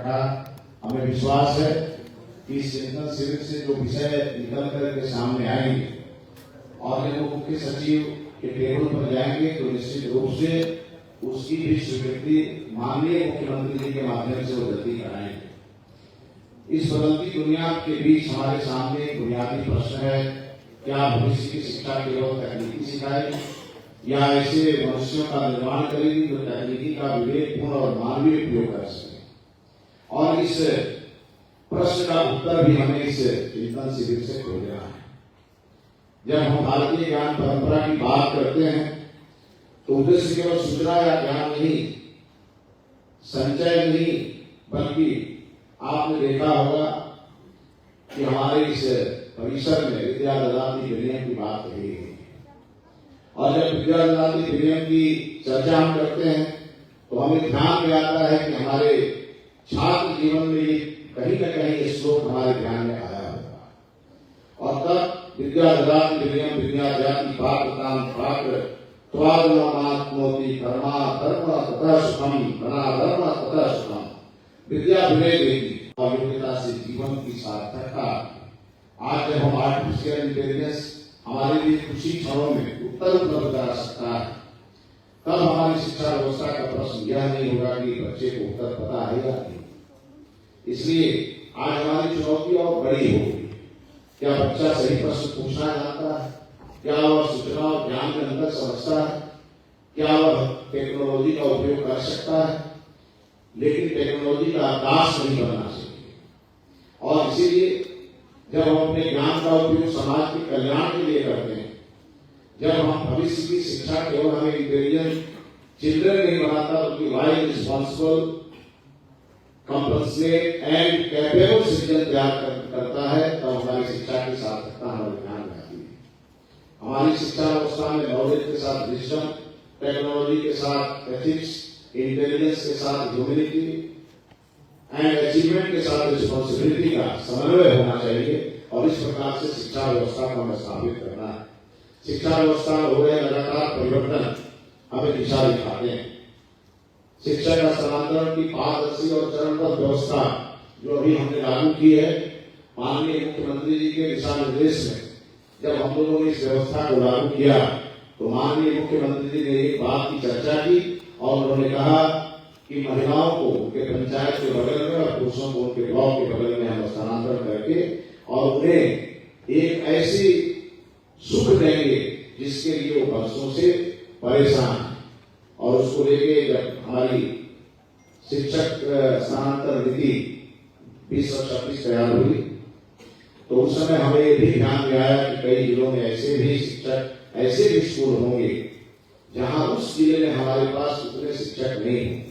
रखा। हमें विश्वास है कि इस चिंतन शिविर से जो विषय निकल करके सामने आएंगे और जब वो मुख्य सचिव के टेबल पर जाएंगे तो निश्चित रूप से उसकी भी स्वीकृति माननीय मुख्यमंत्री जी के माध्यम से वो जल्दी कराएंगे। इस बदलती दुनिया के बीच हमारे सामने एक बुनियादी प्रश्न है, क्या भविष्य की शिक्षा केवल तकनीकी सिखाएगी या ऐसे मनुष्यों का निर्माण करेगी जो तकनीकी का विवेकपूर्ण और मानवीय उपयोग कर सके। और इस प्रश्न का उत्तर भी हमें इस चिंतन शिविर से खोजना है। जब हम भारतीय ज्ञान परंपरा की बात करते हैं तो उद्देश्य केवल सूचना या ज्ञान नहीं, संचय नहीं, बल्कि आपने देखा होगा कि हमारे इस परिसर में विद्या ददाति विनयम की बात कही गई और जब विद्या ददाति विनयम की चर्चा हम करते हैं तो हमें ध्यान में आता है कि हमारे छात्र जीवन में ये कहीं न कहीं ये श्लोक हमारे ध्यान में आया होगा। और तब विद्या ददाति विनयम विद्या जाति पात्रताम पात्र त्वादनात्मोति कर्मा धर्म तथा सुखम बना धर्म तथा सुखम। विद्या विनय देगी और योग्यता से जीवन की सार्थकता। आज जब हम आर्टिफिशियल इंटेलिजेंस हमारे लिए कुछ ही क्षणों में उत्तर उपलब्ध करा सकता है, तब हमारी शिक्षा व्यवस्था का प्रश्न यह नहीं होगा कि बच्चे को उत्तर पता है या नहीं। इसलिए आज हमारी चुनौती और बड़ी होगी। क्या बच्चा सही प्रश्न पूछना जानता है? क्या वह सूचना और ज्ञान के अंदर समझता है? क्या वह टेक्नोलॉजी का उपयोग कर सकता है? लेकिन टेक्नोलॉजी का दास नहीं बनना चाहिए। और इसीलिए जब हम अपने ज्ञान का उपयोग समाज के कल्याण के लिए करते हैं, जब हम भविष्य की शिक्षा केवल हमें इंटेलिजेंट चिल्ड्रन नहीं बनाता बल्कि wise responsible compassionate and capable citizen तैयार करता है, तब हमारी शिक्षा की सार्थकता हमारे ध्यान में आती है। हमारी शिक्षा व्यवस्था में नॉलेज के साथ विजडम, टेक्नोलॉजी के साथ एथिक्स, इंटेलिजेंस के साथ ह्यूमैनिटी एंड अचीवमेंट के साथ रिस्पॉन्सिबिलिटी का समन्वय होना चाहिए और इस प्रकार से शिक्षा व्यवस्था को हमें स्थापित करना है। शिक्षा व्यवस्था में हो रहे लगातार परिवर्तन हमें दिशा दिखाते हैं। शिक्षा का स्थानांतरण की पारदर्शी और चरणबद्ध व्यवस्था जो अभी हमने लागू की है, माननीय मुख्यमंत्री जी के दिशा निर्देश में जब हम लोगों ने इस व्यवस्था को लागू किया तो माननीय मुख्यमंत्री जी ने एक बात की चर्चा की और उन्होंने कहा कि महिलाओं को उनके पंचायत के बगल में और पुरुषों को उनके ब्लॉक के बगल में हम स्थानांतरण करके और उन्हें एक ऐसी सुख देंगे जिसके लिए वो वर्षों से परेशान है। और उसको लेके जब हमारी शिक्षक स्थानांतरण नीति 2026 तैयार हुई तो उस समय हमें ये भी ध्यान में आया कि कई जिलों में ऐसे भी शिक्षक, ऐसे भी स्कूल होंगे जहां उस जिले में हमारे पास उतने शिक्षक नहीं होंगे।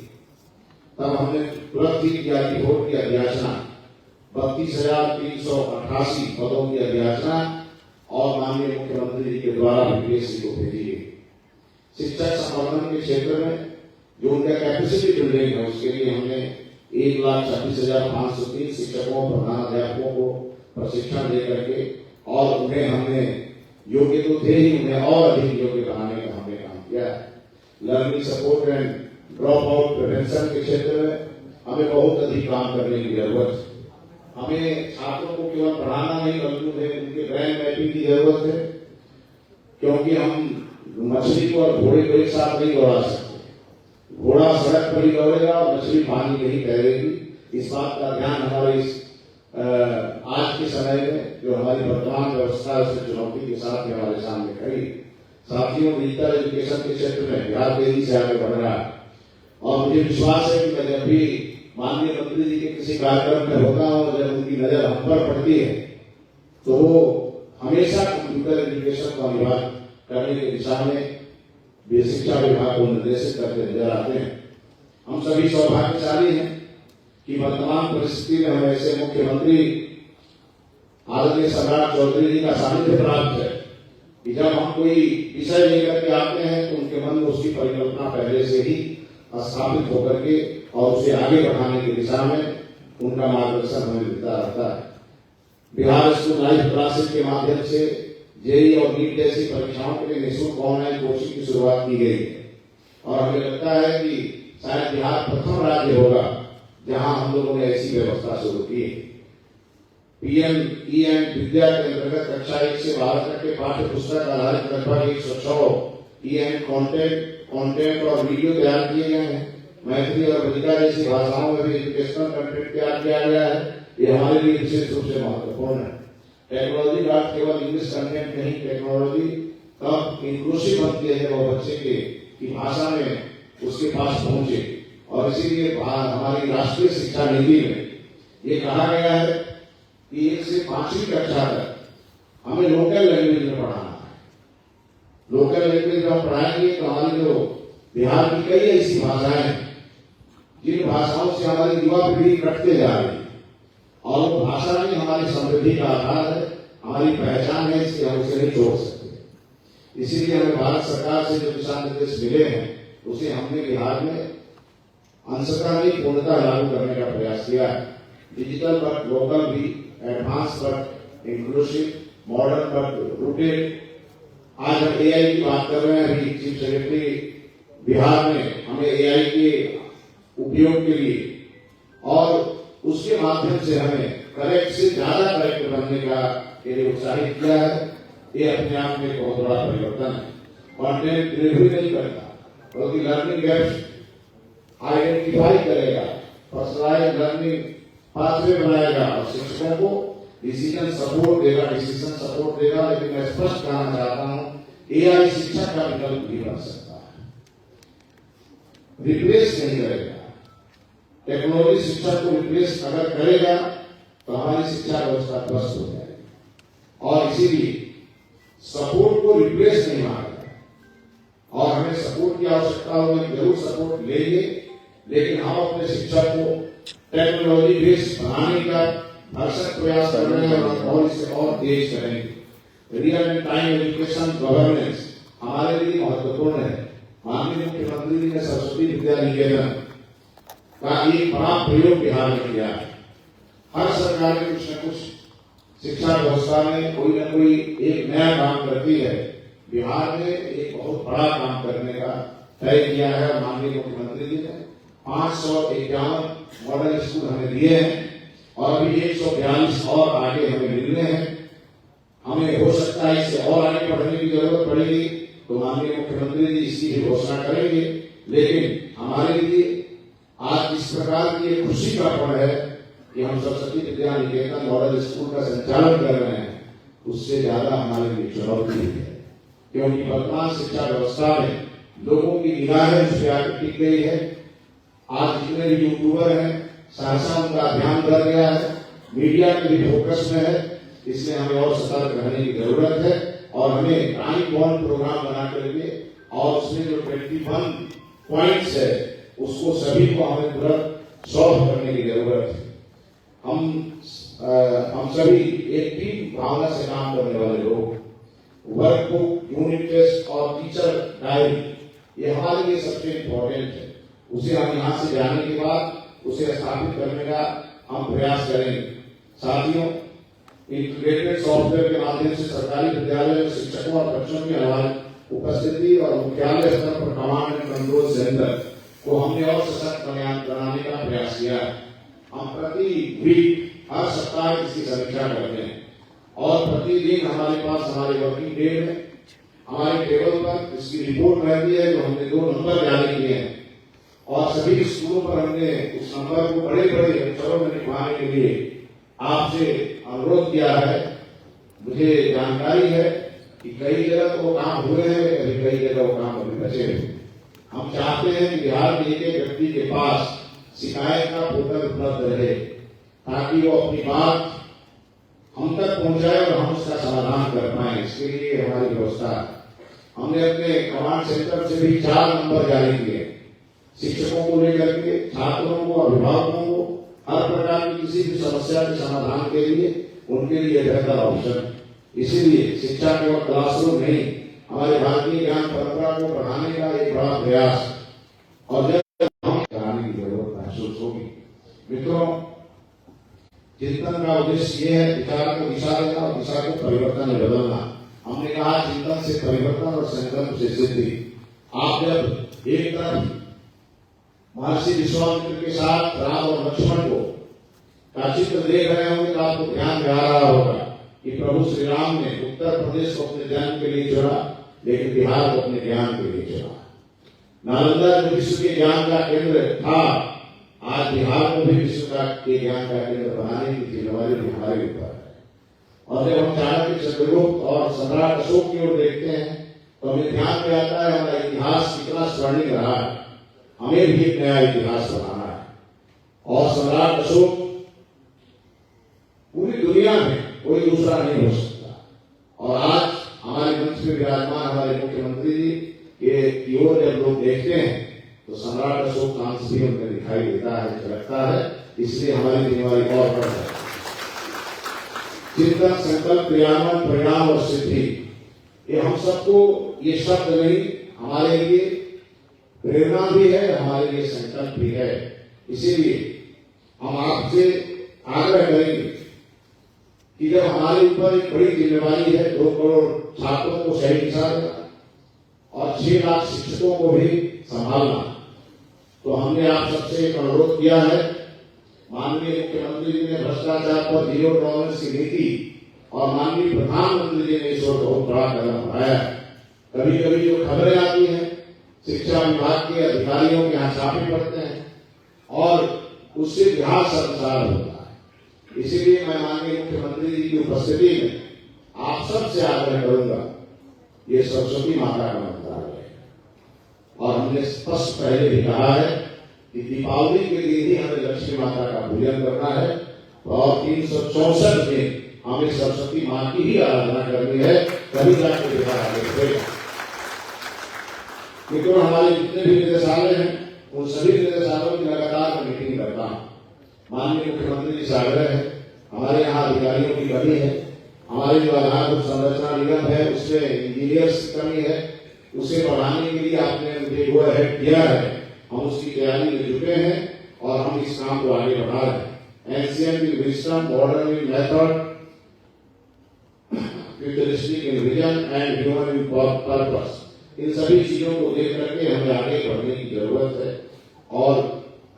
तब हमने तुरंत ही किया कि बोर्ड की अध्याचना 32,388 पदों की अध्याचना और माननीय मुख्यमंत्री जी के द्वारा बीपीएससी को भेजी गई। शिक्षक संवर्धन के क्षेत्र में जो उनका कैपेसिटी बिल्डिंग है उसके लिए हमने 1,26,503 शिक्षकों, प्रधानाध्यापकों को प्रशिक्षण दे करके और उन्हें हमने योग्य तो थे ही, उन्हें और अधिक योग्य बनाने का हमने काम किया है। Learning support and drop out prevention के क्षेत्र में हमें बहुत अधिक काम करने की जरूरत है। हमें छात्रों को केवल पढ़ाना नहीं बल्कि उन्हें उनके ब्रेन मैपिंग की जरूरत है, क्योंकि हम मछली को और घोड़े को एक साथ नहीं दौड़ा सकते। घोड़ा सड़क पर ही दौड़ेगा और मछली पानी में ही तैरेगी। इस बात का ध्यान हमारे इस आज के समय में जो हमारी वर्तमान व्यवस्था है उस चुनौती के साथ में हमारे सामने खड़ी। साथियों, डिजिटल एजुकेशन के क्षेत्र में बिहार तेजी से आगे बढ़ रहा है और मुझे विश्वास है कि जब भी माननीय मंत्री जी के किसी कार्यक्रम में होता हूं, जब उनकी नजर हम पर पड़ती है तो वो हमेशा कंप्यूटर एजुकेशन का विभाग करने की दिशा में शिक्षा विभाग को निर्देशित करते नजर आते हैं। हम सभी सौभाग्यशाली हैं कि वर्तमान परिस्थिति में हमें ऐसे मुख्यमंत्री आदरणीय सम्राट चौधरी जी का सानिध्य प्राप्त है कि जब हम कोई विषय लेकर के आते हैं तो उनके मन में उसकी परिकल्पना पहले से ही स्थापित होकर के और उसे आगे बढ़ाने की दिशा में उनका मार्गदर्शन हमें मिलता रहता है। बिहार स्कूल लाइफ क्लासेस के माध्यम से जेईई और नीट जैसी परीक्षाओं के लिए निःशुल्क ऑनलाइन कोचिंग की शुरुआत की गई है और हमें लगता है कि शायद बिहार प्रथम राज्य होगा जहां हम लोगों ने ऐसी व्यवस्था शुरू की। पीएम ई विद्या के अंतर्गत कक्षा 1 से 12 तक के पाठ्य पुस्तक आधारित लगभग 106 ई कंटेंट और वीडियो तैयार किए गए हैं। मैथिली और बंगाली जैसी भाषाओं में भी एजुकेशनल कंटेंट तैयार किया गया है। ये हमारे लिए विशेष रूप से महत्वपूर्ण है। टेक्नोलॉजी का केवल इंग्लिश कंटेंट नहीं, टेक्नोलॉजी कब इंक्लूसिव बनती है वो बच्चे के की भाषा में उसके पास पहुंचे। और इसीलिए हमारी राष्ट्रीय शिक्षा नीति में ये कहा गया है कि 1 से 5वीं कक्षा तक हमें लोकल लैंग्वेज में पढ़ाना है। लोकल लैंग्वेज में पढ़ाएंगे तो हमारी जो बिहार की कई ऐसी भाषाएं हैं जिन भाषाओं से हमारी युवा पीढ़ी कटते जा रही है, और वो भाषा ही हमारी समृद्धि का आधार है, हमारी पहचान है, इसलिए हम उसे नहीं छोड़ सकते। इसीलिए हमें भारत सरकार से जो दिशा निर्देश मिले हैं उसे हमने बिहार में अंशतः नहीं पूर्णतः लागू करने का प्रयास किया है। डिजिटल बट लोकल भी, advance but inclusive, modern but rooted. आज हम एआई की बात कर रहे हैं। अभी चीफ सेक्रेटरी बिहार में हमें एआई के उपयोग के लिए और उसके माध्यम से हमें करेक्ट से ज्यादा करेक्ट बनने का के लिए उत्साहित किया है। ये अपने आप में बहुत बड़ा परिवर्तन है। कंटेंट डिलीवरी नहीं करता बल्कि लर्निंग गैप्स आइडेंटिफाई करेगा, पर्सनलाइज्ड लर्निंग पाथवे बनाएगा और शिक्षकों को डिसीजन सपोर्ट देगा। लेकिन मैं स्पष्ट कहना चाहता हूं एआई शिक्षा का विकल्प भी बन सकता है, रिप्लेस नहीं करेगा। टेक्नोलॉजी शिक्षा को रिप्लेस अगर करेगा तो हमारी शिक्षा व्यवस्था ध्वस्त हो जाएगी। और इसीलिए सपोर्ट को रिप्लेस नहीं मांगा और हमें सपोर्ट की आवश्यकता होगी, जरूर सपोर्ट लेंगे, लेकिन हम अपने शिक्षा को टेक्नोलॉजी बेस्ड बनाने का भरसक प्रयास कर रहे हैं और इसे और तेज करेंगे। Real and time education governance हमारे लिए महत्वपूर्ण है। माननीय मुख्यमंत्री जी ने सरस्वती विद्या निकेतन का एक बड़ा प्रयोग बिहार में किया है। हर सरकार ने कुछ न कुछ शिक्षा व्यवस्था में कोई न कोई एक नया काम करती है। बिहार में एक बहुत बड़ा काम करने का तय किया है और माननीय मुख्यमंत्री जी ने 551 मॉडल स्कूल हमें दिए हैं और अभी 142 और आगे हमें मिलने हैं। हमें हो सकता है इससे और आगे बढ़ने की जरूरत पड़ेगी तो माननीय मुख्यमंत्री जी इसकी भी घोषणा करेंगे। लेकिन हमारे लिए आज इस प्रकार की एक खुशी का पल है कि हम सरस्वती विद्या निकेतन मॉडल स्कूल का संचालन कर रहे हैं, उससे ज्यादा हमारे लिए चुनौती है। क्योंकि वर्तमान शिक्षा व्यवस्था में लोगों की निगाहें उस पर आगे टिक गई है। आज जितने भी यूट्यूबर हैं सहसा उनका ध्यान बढ़ गया है, मीडिया के भी फोकस में है। इसलिए हमें और सतर्क रहने की जरूरत है और हमें टाइम बॉन्ड प्रोग्राम बना करके और उसमें जो 21 पॉइंट्स है उसको सभी को हमें तुरंत सॉल्व करने की जरूरत है। हम सभी एक टीम भावना से काम करने वाले लोग, वर्कबुक, यूनिट टेस्ट और टीचर डायरी ये हमारे लिए सबसे इम्पोर्टेंट है। उसे हम यहाँ से जाने के बाद उसे स्थापित करने का हम प्रयास करेंगे। साथियों, इंटीग्रेटेड सॉफ्टवेयर के माध्यम से सरकारी विद्यालय में शिक्षकों और बच्चों की उपस्थिति और मुख्यालय स्तर पर कमांड एंड कंट्रोल सेंटर को हमने और सशक्त बनाने का प्रयास किया है। हम प्रति वीक हर सप्ताह इसकी समीक्षा करते हैं और प्रतिदिन हमारे पास हमारे वर्किंग डे में हमारे टेबल पर इसकी रिपोर्ट रहती है जो हमने 2 नंबर जारी किए हैं और सभी स्कूलों पर हमने उस नंबर को बड़े बड़े अक्षरों में लिखवाने के लिए आपसे अनुरोध किया है। मुझे जानकारी है कि कई जगह तो वो काम हुए हैं, कई जगह वो काम अभी बचे हैं। हम चाहते हैं कि बिहार के एक व्यक्ति के पास शिकायत का पोर्टल उपलब्ध रहे ताकि वो अपनी बात हम तक पहुंचाए और हम उसका समाधान कर पाए। इसके लिए हमारी व्यवस्था है। हमने अपने कमांड सेंटर से भी 4 नंबर जारी किए शिक्षकों को लेकर के, छात्रों को, अभिभावकों को हर प्रकार की किसी भी समस्या के समाधान के लिए उनके लिए बेहतर ऑप्शन। इसीलिए शिक्षा केवल क्लासरूम नहीं, हमारे भारतीय ज्ञान परंपरा को बढ़ाने का एक बड़ा प्रयास और जब हम कराने की जरूरत महसूस होगी। मित्रों, चिंतन का उद्देश्य ये है विचार को दिशा देना और दिशा को परिवर्तन में बदलना। हमने कहा चिंतन से परिवर्तन और संकल्प से सिद्धि। आप जब एक तरफ महर्षि विश्वामित्र के साथ राम और लक्ष्मण को का चित्र देख रहे होंगे तो आपको ध्यान में आ रहा होगा कि प्रभु श्री राम ने उत्तर प्रदेश को अपने जन्म के लिए चुना, लेकिन बिहार को अपने ज्ञान के लिए चुना। नालंदा जो विश्व के ज्ञान का केंद्र था, आज बिहार को भी विश्व के ज्ञान का केंद्र बनाने की जिम्मेवारी हमारे ऊपर है। और जब हम चाणक्य, चंद्रगुप्त और सम्राट अशोक की ओर देखते हैं तो हमें ध्यान में आता है हमारा इतिहास कितना स्वर्णिम रहा है। हमें भी एक नया इतिहास बनाना है। और सम्राट अशोक पूरी दुनिया में कोई दूसरा नहीं हो सकता। और आज हमारे मंच में विराजमान हमारे मुख्यमंत्री जी की ओर जब लोग देखते हैं तो सम्राट अशोक का अंश भी उनमें दिखाई देता है, झलकता है। इसलिए हमारी जिम्मेवारी और बढ़ है। चिंतन, संकल्प, क्रियान्वयन, परिणाम और सिद्धि, ये हम सबको ये शब्द नहीं, हमारे लिए प्रेरणा भी है, हमारे लिए संकल्प भी है। इसीलिए हम आपसे आग्रह करेंगे कि जब हमारे ऊपर एक बड़ी जिम्मेवारी है, 2 करोड़ छात्रों को सही दिशा देना और 6 लाख शिक्षकों को भी संभालना, तो हमने आप सबसे एक अनुरोध किया है। माननीय मुख्यमंत्री जी ने भ्रष्टाचार पर 0 टॉलरेंस की नीति और माननीय प्रधानमंत्री जी ने इस ओर बहुत बड़ा कदम उठाया है। कभी कभी जो खबरें आती हैं, शिक्षा विभाग के अधिकारियों के यहाँ छापे पड़ते हैं और उससे बिहार शर्मसार होता है। इसीलिए मैं माननीय मुख्यमंत्री जी की उपस्थिति में आप सबसे आग्रह करूंगा, ये सरस्वती माता का मंत्रालय है और हमने स्पष्ट पहले भी कहा है कि दीपावली के दिन ही हमें लक्ष्मी माता का पूजन करना है और 364 दिन हमें सरस्वती माँ की ही आराधना करनी है, तभी जाके बिहार आगे बढ़ेगा। क्योंकि हमारे जितने भी निदेशालय हैं उन सभी निदेशालयों की लगातार मीटिंग करता हूं। माननीय मुख्यमंत्री जी से आग्रह है, हमारे यहाँ अधिकारियों की कमी है, हमारे जो आधारभूत संरचना निगम है उसमें इंजीनियर्स की कमी है, उसे बढ़ाने के लिए आपने मुझे गो अहेड किया है। हम उसकी तैयारी में जुटे हैं और हम इस काम को आगे बढ़ा रहे हैं। एनसीएम की wisdom, modern in method, futuristic in vision and human in purpose, इन सभी चीजों को देख करके हमें आगे बढ़ने की जरूरत है। और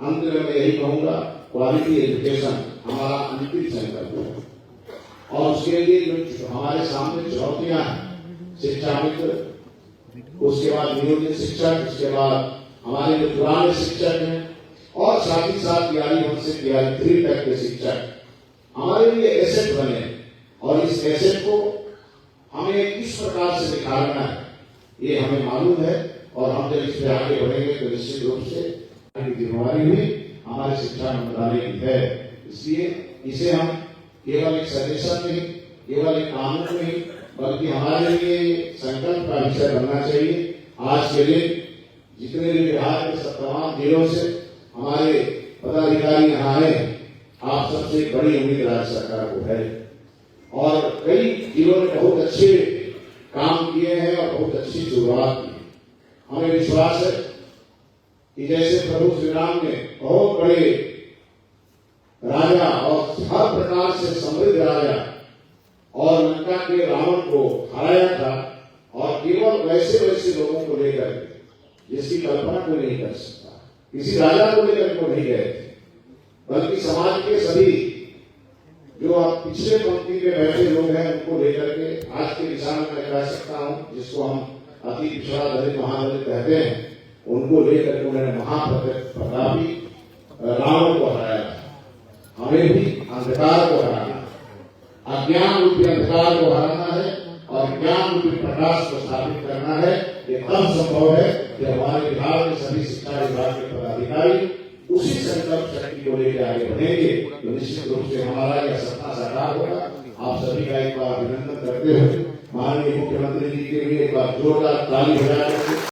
अंत में मैं यही कहूंगा, क्वालिटी एजुकेशन हमारा अंतिम संकल्प है और उसके लिए जो हमारे सामने चुनौतियां हैं, शिक्षा मित्र, उसके बाद नियोजित शिक्षक, उसके बाद हमारे जो पुराने शिक्षक हैं और साथ ही साथ तैयारी 1 से तैयारी 3 तक के शिक्षक हमारे लिए एसेट बने और इस एसेट को हमें किस प्रकार से निखारना है ये हमें मालूम है। और हम जब इस पर आगे बढ़ेंगे तो निश्चित रूप से जिम्मेवारी भी हमारे शिक्षा मंत्रालय की है। इसलिए इसे हम केवल एक सजेशन नहीं, केवल एक कानून नहीं, बल्कि हमारे लिए संकल्प का विषय बनना चाहिए। आज के दिन जितने भी बिहार के तमाम जिलों से हमारे पदाधिकारी यहाँ आए, आप सबसे बड़ी उम्मीद राज्य सरकार को है और कई जिलों ने बहुत अच्छे काम किए हैं और बहुत अच्छी शुरुआत की। हमें विश्वास है कि जैसे प्रभु श्री राम ने बहुत बड़े राजा और हर प्रकार से समृद्ध राजा और लंका के रावण को हराया था और केवल वैसे वैसे लोगों को लेकर जिसकी कल्पना कोई नहीं कर सकता, किसी राजा को लेकर को नहीं गए थे, बल्कि समाज के सभी जो आप पिछले पंक्ति में बैठे लोग हैं उनको लेकर के आज के किसान में कह सकता हूं, जिसको हम अति पिछड़ा दलित महादलित कहते हैं, उनको लेकर के उन्होंने महाप्रतापी रावण को हराया था। हमें भी अंधकार को हराना, अज्ञान रूपी अंधकार को हराना है और ज्ञान रूपी प्रकाश को स्थापित करना है। ये तब संभव है कि हमारे बिहार के सभी शिक्षा विभाग के पदाधिकारी उसी संकल्प शक्ति को लेकर आगे बढ़ेंगे तो निश्चित रूप से हमारा यह सपना साकार होगा। आप सभी का एक बार अभिनंदन करते हुए माननीय मुख्यमंत्री जी के लिए एक बार जोरदार ताली बजाएं।